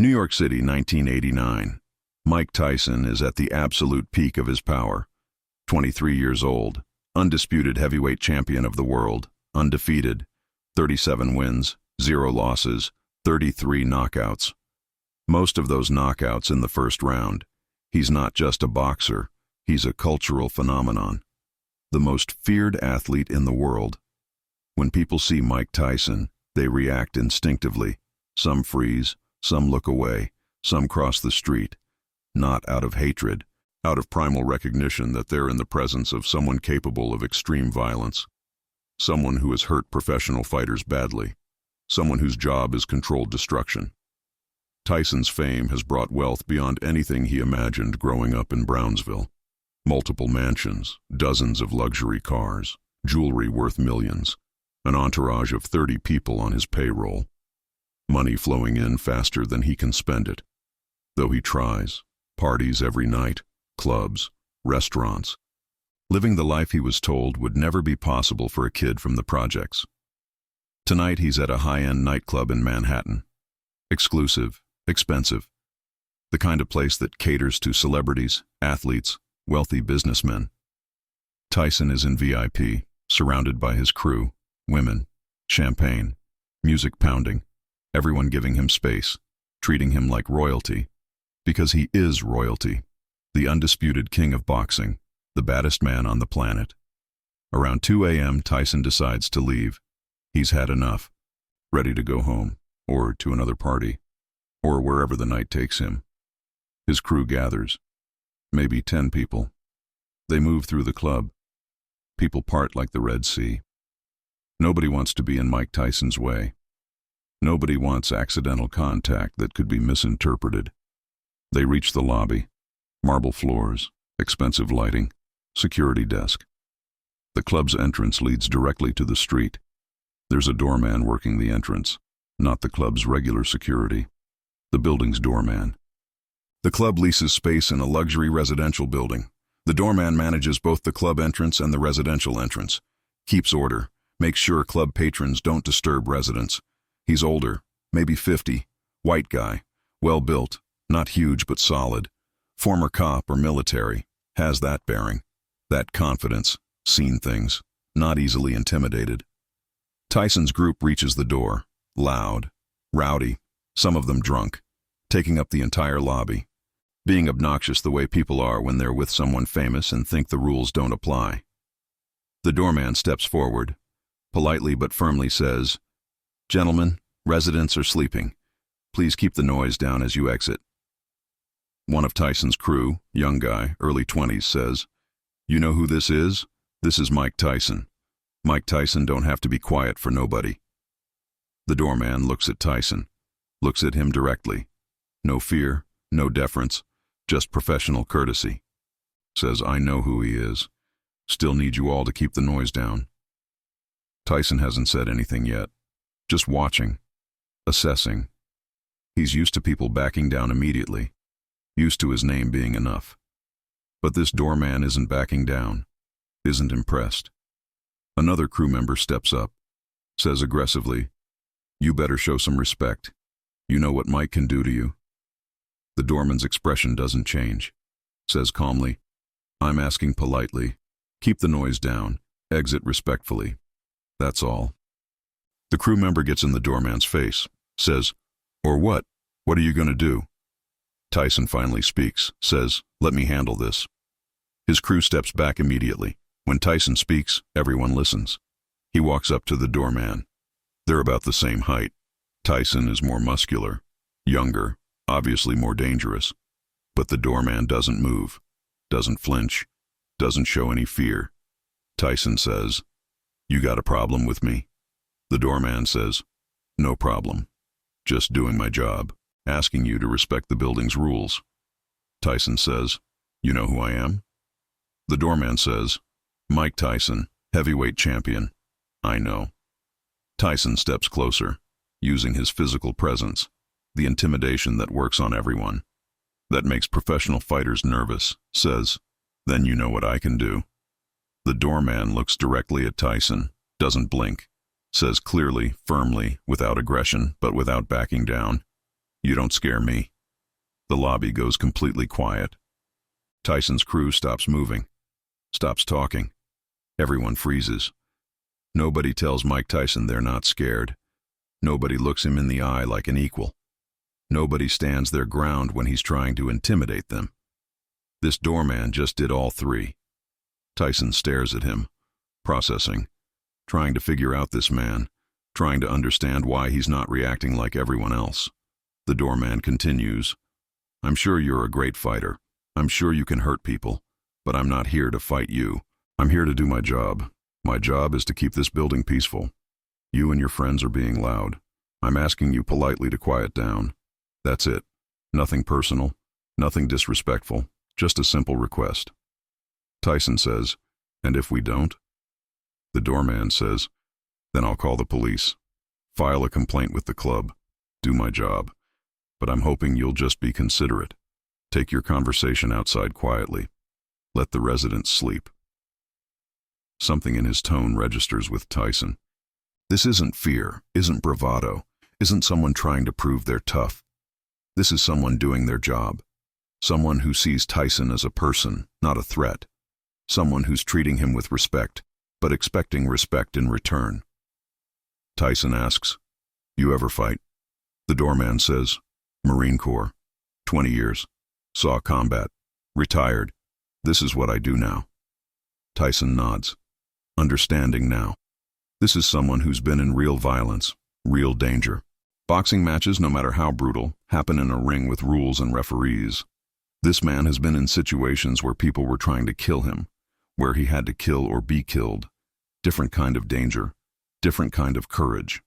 New York City, 1989. Mike Tyson is at the absolute peak of his power. 23 years old, undisputed heavyweight champion of the world, undefeated, 37 wins, 0 losses, 33 knockouts. Most of those knockouts in the first round. He's not just a boxer, he's a cultural phenomenon. The most feared athlete in the world. When people see Mike Tyson, they react instinctively. Some freeze, some look away, some cross the street. Not out of hatred, out of primal recognition that they're in the presence of someone capable of extreme violence. Someone who has hurt professional fighters badly. Someone whose job is controlled destruction. Tyson's fame has brought wealth beyond anything he imagined growing up in Brownsville. Multiple mansions, dozens of luxury cars, jewelry worth millions, an entourage of 30 people on his payroll. Money flowing in faster than he can spend it. Though he tries, parties every night, clubs, restaurants. Living the life he was told would never be possible for a kid from the projects. Tonight he's at a high-end nightclub in Manhattan. Exclusive, expensive. The kind of place that caters to celebrities, athletes, wealthy businessmen. Tyson is in VIP, surrounded by his crew, women, champagne, music pounding, everyone giving him space, treating him like royalty. Because he is royalty, the undisputed king of boxing, the baddest man on the planet. Around 2 a.m., Tyson decides to leave. He's had enough, ready to go home, or to another party, or wherever the night takes him. His crew gathers, maybe 10 people. They move through the club. People part like the Red Sea. Nobody wants to be in Mike Tyson's way. Nobody wants accidental contact that could be misinterpreted. They reach the lobby. Marble floors, expensive lighting, security desk. The club's entrance leads directly to the street. There's a doorman working the entrance, not the club's regular security. The building's doorman. The club leases space in a luxury residential building. The doorman manages both the club entrance and the residential entrance. Keeps order, makes sure club patrons don't disturb residents. He's older, maybe 50, white guy, well-built, not huge but solid. Former cop or military, has that bearing, that confidence, seen things, not easily intimidated. Tyson's group reaches the door, loud, rowdy, some of them drunk, taking up the entire lobby, being obnoxious the way people are when they're with someone famous and think the rules don't apply. The doorman steps forward, politely but firmly says, "Gentlemen, residents are sleeping. Please keep the noise down as you exit." One of Tyson's crew, young guy, early 20s, says, "You know who this is? This is Mike Tyson. Mike Tyson don't have to be quiet for nobody." The doorman looks at Tyson, looks at him directly. No fear, no deference, just professional courtesy. Says, "I know who he is. Still need you all to keep the noise down." Tyson hasn't said anything yet. Just watching, assessing. He's used to people backing down immediately. Used to his name being enough. But this doorman isn't backing down, isn't impressed. Another crew member steps up, says aggressively, "You better show some respect. You know what Mike can do to you." The doorman's expression doesn't change. Says calmly, "I'm asking politely. Keep the noise down. Exit respectfully. That's all." The crew member gets in the doorman's face, says, "Or what? What are you going to do?" Tyson finally speaks, says, "Let me handle this." His crew steps back immediately. When Tyson speaks, everyone listens. He walks up to the doorman. They're about the same height. Tyson is more muscular, younger, obviously more dangerous. But the doorman doesn't move, doesn't flinch, doesn't show any fear. Tyson says, "You got a problem with me?" The doorman says, "No problem. Just doing my job, asking you to respect the building's rules." Tyson says, "You know who I am?" The doorman says, "Mike Tyson, heavyweight champion." "I know." Tyson steps closer, using his physical presence, the intimidation that works on everyone, that makes professional fighters nervous, says, "Then you know what I can do." The doorman looks directly at Tyson, doesn't blink, says clearly, firmly, without aggression, but without backing down, You don't scare me. The lobby goes completely quiet. Tyson's crew stops moving, stops talking. Everyone freezes. Nobody tells Mike Tyson they're not scared. Nobody looks him in the eye like an equal. Nobody stands their ground when he's trying to intimidate them. This doorman just did all three. Tyson stares at him, processing, trying to figure out this man, trying to understand why he's not reacting like everyone else. The doorman continues, I'm sure you're a great fighter. I'm sure you can hurt people, but I'm not here to fight you. I'm here to do my job. My job is to keep this building peaceful. You and your friends are being loud. I'm asking you politely to quiet down. That's it. Nothing personal, nothing disrespectful, just a simple request. Tyson says, and if we don't? The doorman says, then I'll call the police. File a complaint with the club. Do my job. But I'm hoping you'll just be considerate. Take your conversation outside quietly. Let the residents sleep. Something in his tone registers with Tyson. This isn't fear, isn't bravado, isn't someone trying to prove they're tough. This is someone doing their job. Someone who sees Tyson as a person, not a threat. Someone who's treating him with respect, but expecting respect in return. Tyson asks, you ever fight? The doorman says, Marine Corps, 20 years, saw combat, retired. This is what I do now. Tyson nods, understanding now. This is someone who's been in real violence, real danger. Boxing matches, no matter how brutal, happen in a ring with rules and referees. This man has been in situations where people were trying to kill him, where he had to kill or be killed. Different kind of danger, different kind of courage.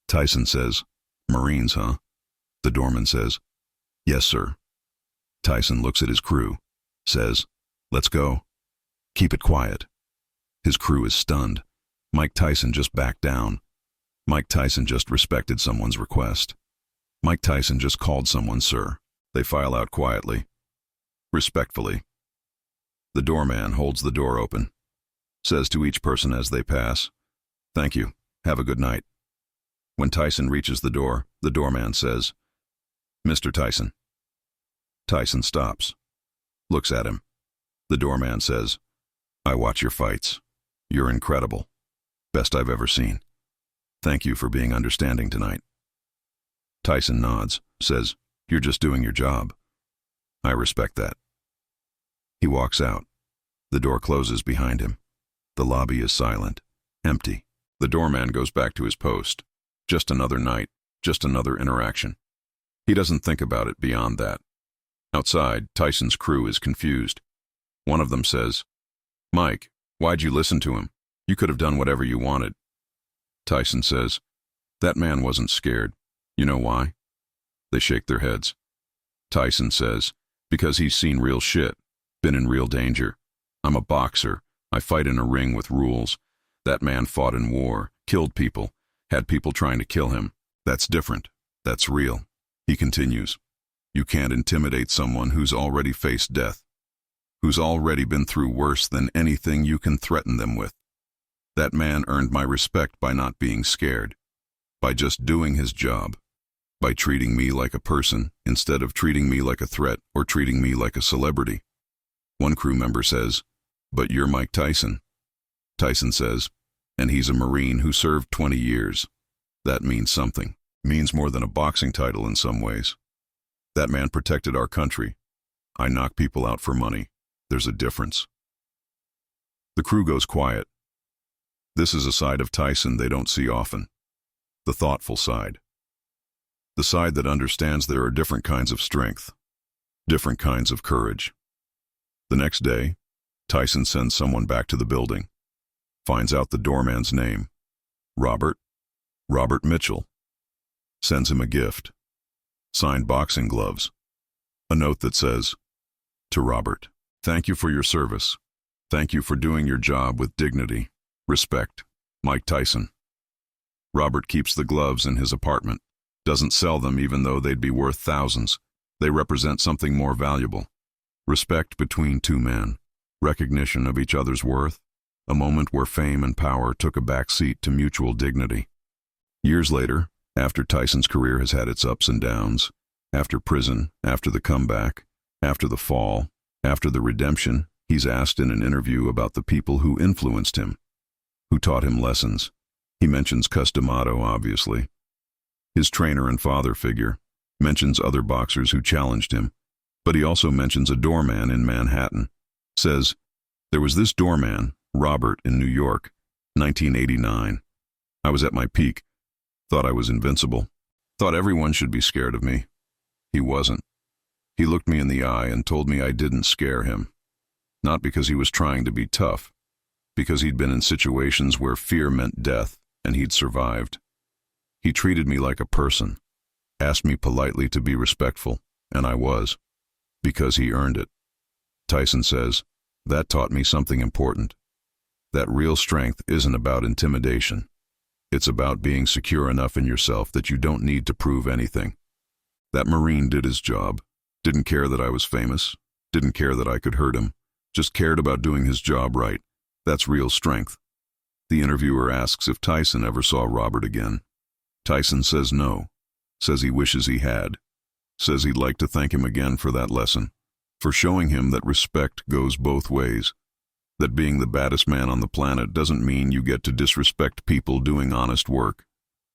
Tyson says, Marines, huh? The doorman says, yes, sir. Tyson looks at his crew, says, let's go. Keep it quiet. His crew is stunned. Mike Tyson just backed down. Mike Tyson just respected someone's request. Mike Tyson just called someone sir. They file out quietly, respectfully. The doorman holds the door open, says to each person as they pass, thank you, have a good night. When Tyson reaches the door, the doorman says, Mr. Tyson. Tyson stops, looks at him. The doorman says, I watch your fights. You're incredible. Best I've ever seen. Thank you for being understanding tonight. Tyson nods, says, you're just doing your job. I respect that. He walks out. The door closes behind him. The lobby is silent, empty. The doorman goes back to his post. Just another night, just another interaction. He doesn't think about it beyond that. Outside, Tyson's crew is confused. One of them says, Mike, why'd you listen to him? You could have done whatever you wanted. Tyson says, that man wasn't scared. You know why? They shake their heads. Tyson says, because he's seen real shit, been in real danger. I'm a boxer. I fight in a ring with rules. That man fought in war, killed people, had people trying to kill him. That's different. That's real. He continues, you can't intimidate someone who's already faced death, who's already been through worse than anything you can threaten them with. That man earned my respect by not being scared, by just doing his job, by treating me like a person instead of treating me like a threat or treating me like a celebrity. One crew member says, but you're Mike Tyson. Tyson says, and he's a Marine who served 20 years. That means something. Means more than a boxing title in some ways. That man protected our country. I knock people out for money. There's a difference. The crew goes quiet. This is a side of Tyson they don't see often. The thoughtful side. The side that understands there are different kinds of strength, different kinds of courage. The next day, Tyson sends someone back to the building, finds out the doorman's name, Robert Mitchell, sends him a gift, signed boxing gloves, a note that says, to Robert, thank you for your service. Thank you for doing your job with dignity. Respect, Mike Tyson. Robert keeps the gloves in his apartment, doesn't sell them even though they'd be worth thousands. They represent something more valuable. Respect between two men, recognition of each other's worth, a moment where fame and power took a back seat to mutual dignity. Years later, After Tyson's career has had its ups and downs, after prison, after the comeback, after the fall, after the redemption, he's asked in an interview about the people who influenced him, who taught him lessons. He mentions Cus D'Amato, obviously. His trainer and father figure, mentions other boxers who challenged him, but he also mentions a doorman in Manhattan. Says, "There was this doorman, Robert, in New York, 1989. I was at my peak, thought I was invincible, thought everyone should be scared of me. He wasn't. He looked me in the eye and told me I didn't scare him. Not because he was trying to be tough, because he'd been in situations where fear meant death and he'd survived. He treated me like a person, asked me politely to be respectful, and I was, because he earned it." Tyson says, "That taught me something important. That real strength isn't about intimidation. It's about being secure enough in yourself that you don't need to prove anything." That Marine did his job, didn't care that I was famous, didn't care that I could hurt him, just cared about doing his job right. That's real strength. The interviewer asks if Tyson ever saw Robert again. Tyson says no, says he wishes he had, says he'd like to thank him again for that lesson, for showing him that respect goes both ways, that being the baddest man on the planet doesn't mean you get to disrespect people doing honest work.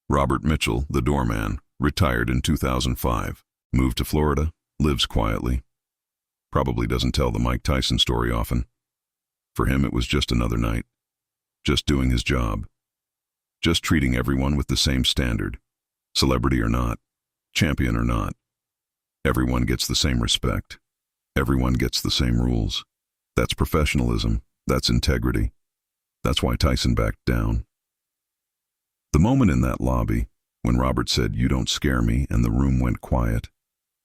Robert Mitchell, the doorman, retired in 2005, moved to Florida, lives quietly. Probably doesn't tell the Mike Tyson story often. For him, it was just another night, just doing his job, just treating everyone with the same standard, celebrity or not, champion or not. Everyone gets the same respect. Everyone gets the same rules. That's professionalism. That's integrity. That's why Tyson backed down. The moment in that lobby, when Robert said, "You don't scare me," and the room went quiet,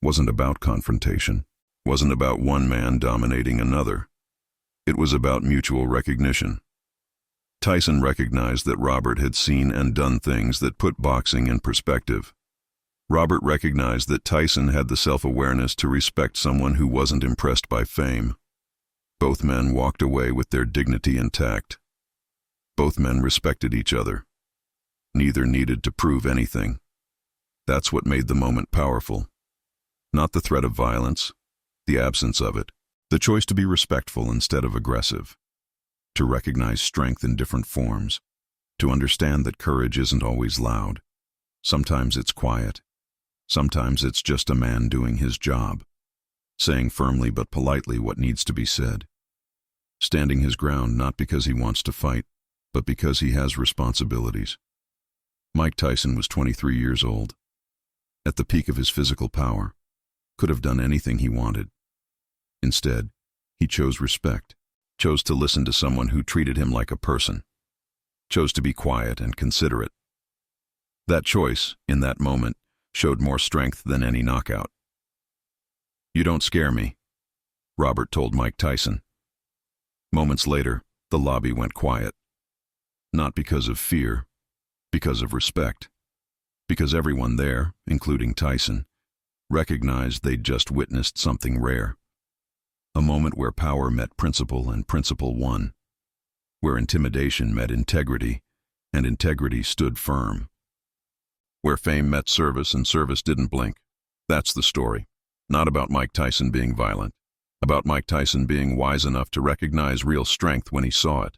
wasn't about confrontation, wasn't about one man dominating another. It was about mutual recognition. Tyson recognized that Robert had seen and done things that put boxing in perspective. Robert recognized that Tyson had the self-awareness to respect someone who wasn't impressed by fame. Both men walked away with their dignity intact. Both men respected each other. Neither needed to prove anything. That's what made the moment powerful. Not the threat of violence, the absence of it, the choice to be respectful instead of aggressive, to recognize strength in different forms, to understand that courage isn't always loud. Sometimes it's quiet. Sometimes it's just a man doing his job, saying firmly but politely what needs to be said, standing his ground not because he wants to fight, but because he has responsibilities. Mike Tyson was 23 years old, at the peak of his physical power, could have done anything he wanted. Instead, he chose respect, chose to listen to someone who treated him like a person, chose to be quiet and considerate. That choice, in that moment, showed more strength than any knockout. "You don't scare me," Robert told Mike Tyson. Moments later, the lobby went quiet. Not because of fear, because of respect. Because everyone there, including Tyson, recognized they'd just witnessed something rare. A moment where power met principle and principle won. Where intimidation met integrity, and integrity stood firm. Where fame met service and service didn't blink. That's the story. Not about Mike Tyson being violent. About Mike Tyson being wise enough to recognize real strength when he saw it.